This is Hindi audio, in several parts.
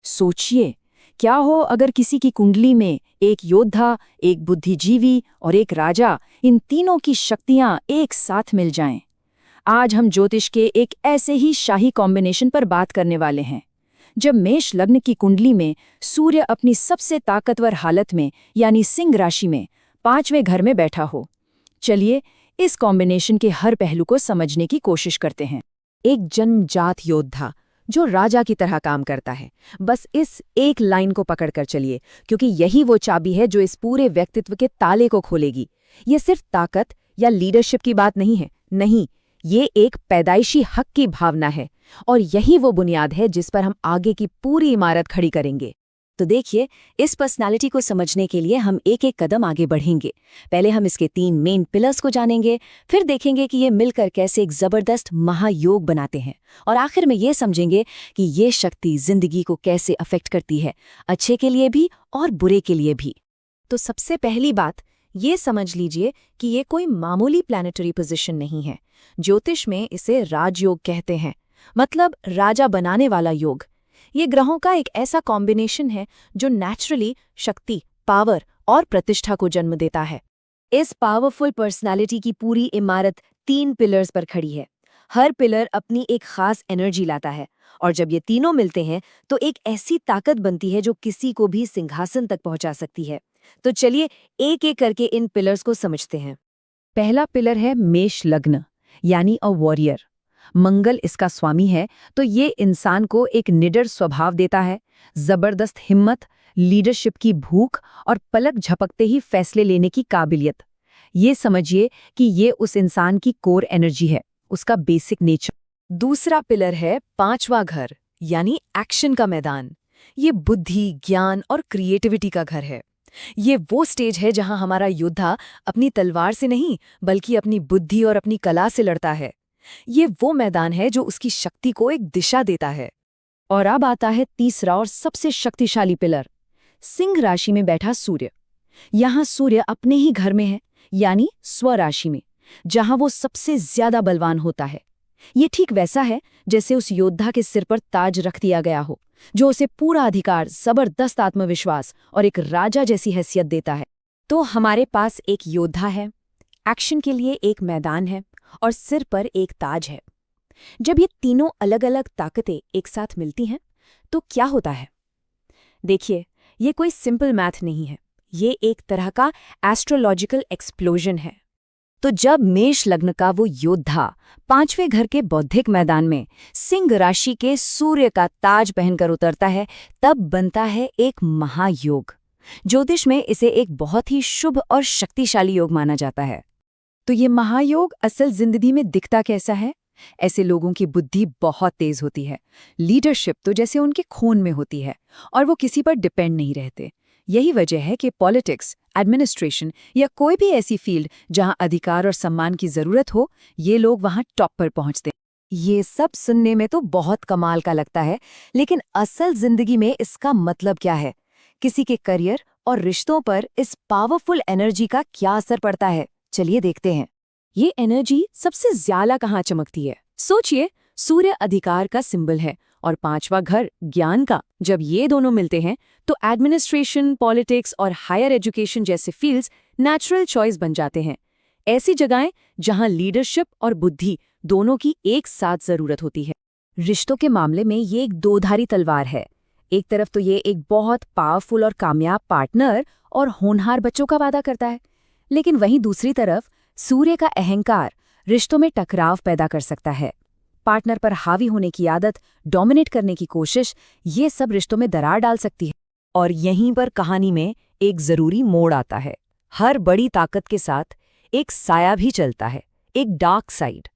सोचिए, क्या हो अगर किसी की कुंडली में एक योद्धा, एक बुद्धिजीवी और एक राजा, इन तीनों की शक्तियां एक साथ मिल जाएं। आज हम ज्योतिष के एक ऐसे ही शाही कॉम्बिनेशन पर बात करने वाले हैं। जब मेष लग्न की कुंडली में सूर्य अपनी सबसे ताकतवर हालत में यानी सिंह राशि में 5वें घर में बैठा हो। चलिए इस कॉम्बिनेशन के हर पहलू को समझने की कोशिश करते हैं। एक जन्मजात योद्धा जो राजा की तरह काम करता है। बस इस एक लाइन को पकड़कर चलिए, क्योंकि यही वो चाबी है जो इस पूरे व्यक्तित्व के ताले को खोलेगी। ये सिर्फ ताकत या लीडरशिप की बात नहीं है, नहीं, ये एक पैदाइशी हक की भावना है, और यही वो बुनियाद है जिस पर हम आगे की पूरी इमारत खड़ी करेंगे। तो देखिए, इस पर्सनालिटी को समझने के लिए हम एक एक कदम आगे बढ़ेंगे। पहले हम इसके 3 मेन पिलर्स को जानेंगे, फिर देखेंगे कि ये मिलकर कैसे एक जबरदस्त महायोग बनाते हैं, और आखिर में ये समझेंगे कि ये शक्ति जिंदगी को कैसे अफेक्ट करती है, अच्छे के लिए भी और बुरे के लिए भी। तो सबसे पहली बात ये समझ लीजिए कि ये कोई मामूली प्लैनेटरी पोजीशन नहीं है। ज्योतिष में इसे राजयोग कहते हैं, मतलब राजा बनाने वाला योग। ये ग्रहों का एक ऐसा कॉम्बिनेशन है जो नेचुरली शक्ति, पावर और प्रतिष्ठा को जन्म देता है। इस पावरफुल पर्सनालिटी की पूरी इमारत 3 पिलर्स पर खड़ी है। हर पिलर अपनी एक खास एनर्जी लाता है, और जब ये तीनों मिलते हैं तो एक ऐसी ताकत बनती है जो किसी को भी सिंहासन तक पहुंचा सकती है। तो चलिए एक एक करके इन पिलर्स को समझते हैं। पहला पिलर है मेष लग्न, यानी अ वॉरियर। मंगल इसका स्वामी है, तो ये इंसान को एक निडर स्वभाव देता है, जबरदस्त हिम्मत, लीडरशिप की भूख और पलक झपकते ही फैसले लेने की काबिलियत। ये समझिए कि ये उस इंसान की कोर एनर्जी है, उसका बेसिक नेचर। दूसरा पिलर है 5वां घर, यानी एक्शन का मैदान। ये बुद्धि, ज्ञान और क्रिएटिविटी का घर है। ये वो स्टेज है जहां हमारा योद्धा अपनी तलवार से नहीं, बल्कि अपनी बुद्धि और अपनी कला से लड़ता है। ये वो मैदान है जो उसकी शक्ति को एक दिशा देता है। और अब आता है तीसरा और सबसे शक्तिशाली पिलर, सिंह राशि में बैठा सूर्य। यहाँ सूर्य अपने ही घर में है, यानी स्वराशि में, जहां वो सबसे ज्यादा बलवान होता है। ये ठीक वैसा है जैसे उस योद्धा के सिर पर ताज रख दिया गया हो, जो उसे पूरा अधिकार, जबरदस्त आत्मविश्वास और एक राजा जैसी हैसियत देता है। तो हमारे पास एक योद्धा है, एक्शन के लिए एक मैदान है, और सिर पर एक ताज है। जब ये तीनों अलग अलग ताकतें एक साथ मिलती हैं तो क्या होता है? देखिए, ये कोई सिंपल मैथ नहीं है, ये एक तरह का एस्ट्रोलॉजिकल एक्सप्लोजन है। तो जब मेष लग्न का वो योद्धा 5वें घर के बौद्धिक मैदान में सिंह राशि के सूर्य का ताज पहनकर उतरता है, तब बनता है एक महायोग। ज्योतिष में इसे एक बहुत ही शुभ और शक्तिशाली योग माना जाता है। तो ये महायोग असल जिंदगी में दिखता कैसा है? ऐसे लोगों की बुद्धि बहुत तेज होती है, लीडरशिप तो जैसे उनके खून में होती है, और वो किसी पर डिपेंड नहीं रहते। यही वजह है कि पॉलिटिक्स, एडमिनिस्ट्रेशन या कोई भी ऐसी फील्ड जहां अधिकार और सम्मान की जरूरत हो, ये लोग वहां टॉप पर पहुंचते हैं। ये सब सुनने में तो बहुत कमाल का लगता है, लेकिन असल जिंदगी में इसका मतलब क्या है? किसी के करियर और रिश्तों पर इस पावरफुल एनर्जी का क्या असर पड़ता है? चलिए देखते हैं। ये एनर्जी सबसे ज्यादा कहाँ चमकती है? सोचिए, सूर्य अधिकार का सिंबल है और 5वां घर ज्ञान का। जब ये दोनों मिलते हैं तो एडमिनिस्ट्रेशन, पॉलिटिक्स और हायर एजुकेशन जैसे फील्ड्स नेचुरल चॉइस बन जाते हैं। ऐसी जगहें जहां लीडरशिप और बुद्धि दोनों की एक साथ जरूरत होती है। रिश्तों के मामले में ये एक दोधारी तलवार है। एक तरफ तो ये एक बहुत पावरफुल और कामयाब पार्टनर और होनहार बच्चों का वादा करता है, लेकिन वहीं दूसरी तरफ सूर्य का अहंकार रिश्तों में टकराव पैदा कर सकता है। पार्टनर पर हावी होने की आदत, डोमिनेट करने की कोशिश, ये सब रिश्तों में दरार डाल सकती है। और यहीं पर कहानी में एक जरूरी मोड़ आता है। हर बड़ी ताकत के साथ एक साया भी चलता है, एक डार्क साइड।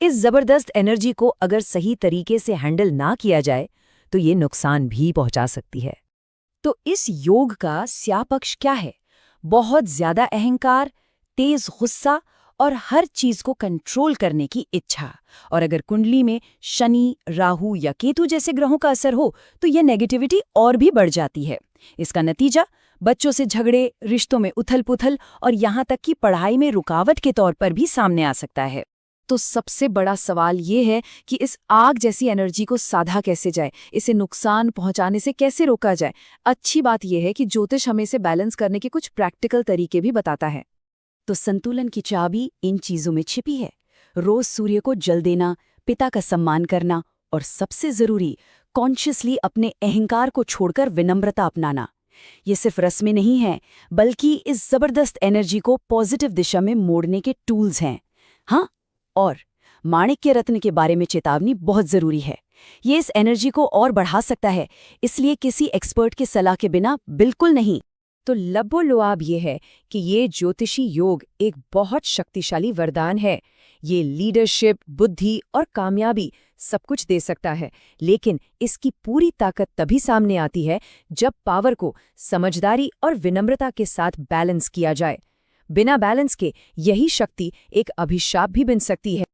इस जबरदस्त एनर्जी को अगर सही तरीके से हैंडल ना किया जाए तो ये नुकसान भी पहुंचा सकती है। तो इस योग का स्यापक्ष क्या है? बहुत ज्यादा अहंकार, तेज गुस्सा और हर चीज को कंट्रोल करने की इच्छा। और अगर कुंडली में शनि, राहु या केतु जैसे ग्रहों का असर हो तो यह नेगेटिविटी और भी बढ़ जाती है। इसका नतीजा बच्चों से झगड़े, रिश्तों में उथल-पुथल और यहाँ तक कि पढ़ाई में रुकावट के तौर पर भी सामने आ सकता है। तो सबसे बड़ा सवाल ये है कि इस आग जैसी एनर्जी को साधा कैसे जाए, इसे नुकसान पहुंचाने से कैसे रोका जाए। अच्छी बात यह है कि ज्योतिष हमें इसे बैलेंस करने के कुछ प्रैक्टिकल तरीके भी बताता है। तो संतुलन की चाबी इन चीजों में छिपी है। रोज सूर्य को जल देना, पिता का सम्मान करना और सबसे जरूरी, कॉन्शियसली अपने अहंकार को छोड़कर विनम्रता अपनाना। ये सिर्फ रस्में नहीं हैं, बल्कि इस जबरदस्त एनर्जी को पॉजिटिव दिशा में मोड़ने के टूल्स हैं। हाँ, और माणिक्य रत्न के बारे में चेतावनी बहुत जरूरी है। ये इस एनर्जी को और बढ़ा सकता है, इसलिए किसी एक्सपर्ट की सलाह के बिना बिल्कुल नहीं। तो लबोलुआब ये है कि ये ज्योतिषी योग एक बहुत शक्तिशाली वरदान है। ये लीडरशिप, बुद्धि और कामयाबी सब कुछ दे सकता है, लेकिन इसकी पूरी ताकत तभी सामने आती है जब पावर को समझदारी और विनम्रता के साथ बैलेंस किया जाए। बिना बैलेंस के यही शक्ति एक अभिशाप भी बन सकती है।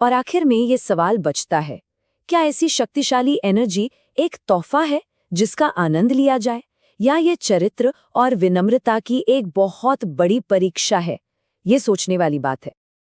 और आखिर में ये सवाल बचता है, क्या ऐसी शक्तिशाली एनर्जी एक तोहफा है जिसका आनंद लिया जाए, या ये चरित्र और विनम्रता की एक बहुत बड़ी परीक्षा है? ये सोचने वाली बात है।